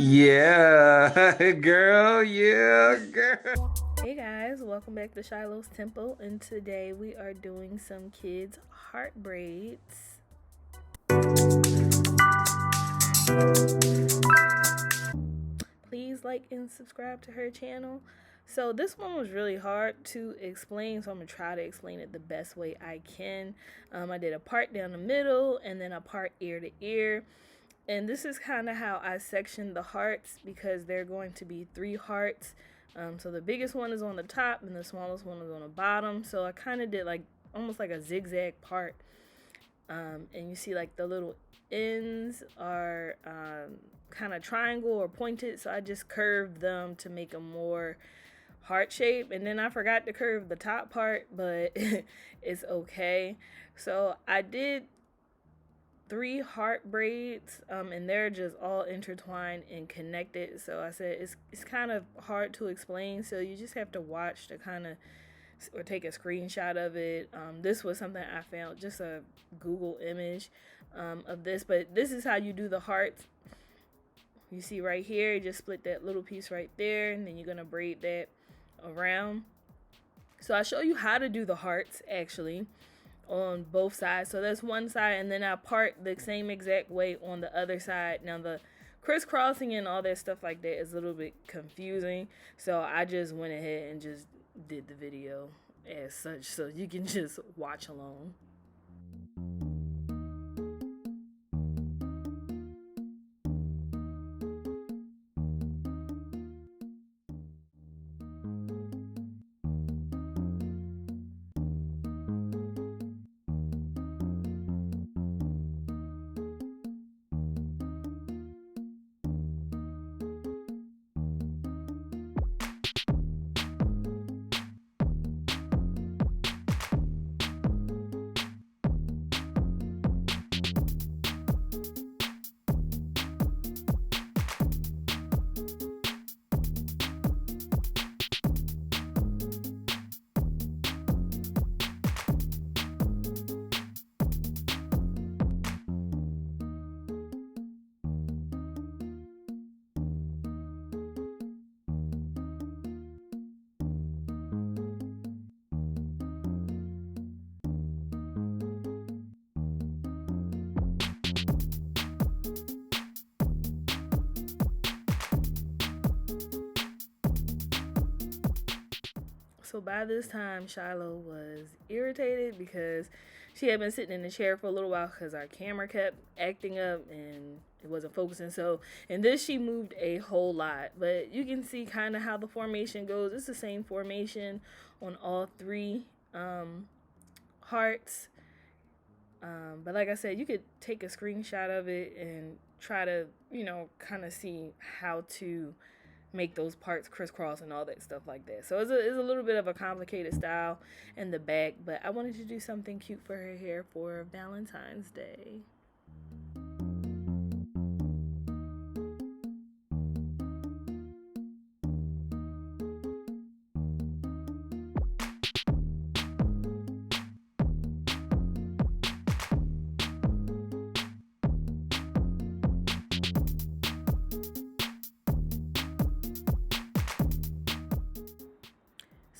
Yeah, girl, yeah, girl. Hey guys, welcome back to Shiloh's Temple, and today we are doing some kids' heart braids. Please like and subscribe to her channel. So this one was really hard to explain, so I'm gonna try to explain it the best way I can. I did a part down the middle and then a part ear to ear. And this is kind of how I sectioned the hearts because they're going to be 3 hearts. So the biggest one is on the top and the smallest one is on the bottom. So I kind of did like almost like a zigzag part. And you see like the little ends are kind of triangle or pointed. So I just curved them to make a more heart shape. And then I forgot to curve the top part, but it's okay. So I did 3 heart braids, and they're just all intertwined and connected. So I said it's kind of hard to explain, so you just have to watch to kind of or take a screenshot of it. This was something I found, just a Google image of this, but this is how you do the hearts. You see right here, you just split that little piece right there, and then you're gonna braid that around. So I show you how to do the hearts actually on both sides. So that's one side, and then I part the same exact way on the other side. Now the crisscrossing and all that stuff like that is a little bit confusing, so I just went ahead and just did the video as such so you can just watch along. So by this time, Shiloh was irritated because she had been sitting in the chair for a little while because our camera kept acting up and it wasn't focusing. So in this, she moved a whole lot. But you can see kind of how the formation goes. It's the same formation on all 3 hearts. But like I said, you could take a screenshot of it and try to, kind of see how to make those parts crisscross and all that stuff like that. So it's a little bit of a complicated style in the back, but I wanted to do something cute for her hair for Valentine's Day.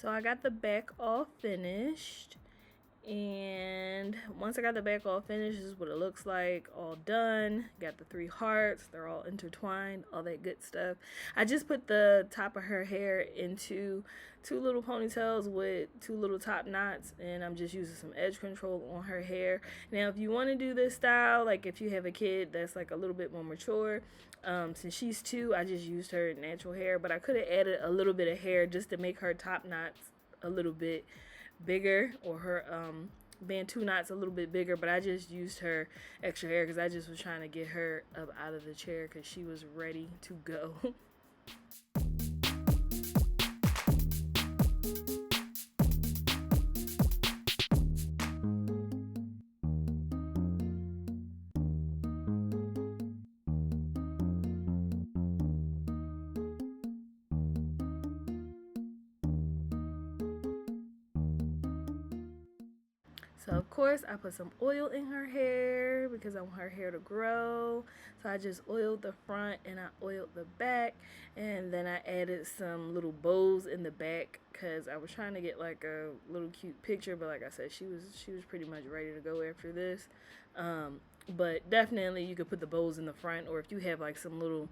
So I got the back all finished, and once I got the back all finished, this is what it looks like, all done. Got the 3 hearts, they're all intertwined, all that good stuff. I just put the top of her hair into 2 little ponytails with 2 little top knots, and I'm just using some edge control on her hair. Now if you want to do this style, like if you have a kid that's like a little bit more mature, since she's 2, I just used her natural hair, but I could have added a little bit of hair just to make her top knots a little bit bigger, or her bantu knots a little bit bigger, but I just used her extra hair because I just was trying to get her up out of the chair because she was ready to go. So of course I put some oil in her hair because I want her hair to grow. So I just oiled the front and I oiled the back, and then I added some little bows in the back because I was trying to get like a little cute picture, but like I said, she was pretty much ready to go after this. But definitely you could put the bows in the front, or if you have like some little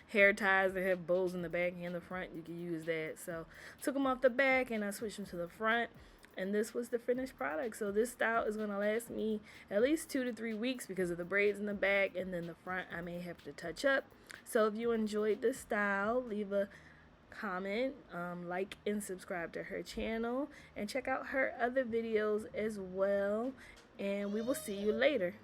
hair ties that have bows in the back and the front, you can use that. So took them off the back and I switched them to the front, and this was the finished product. So this style is going to last me at least 2 to 3 weeks because of the braids in the back, and then the front I may have to touch up. So if you enjoyed this style, leave a comment, like and subscribe to her channel, and check out her other videos as well, and we will see you later.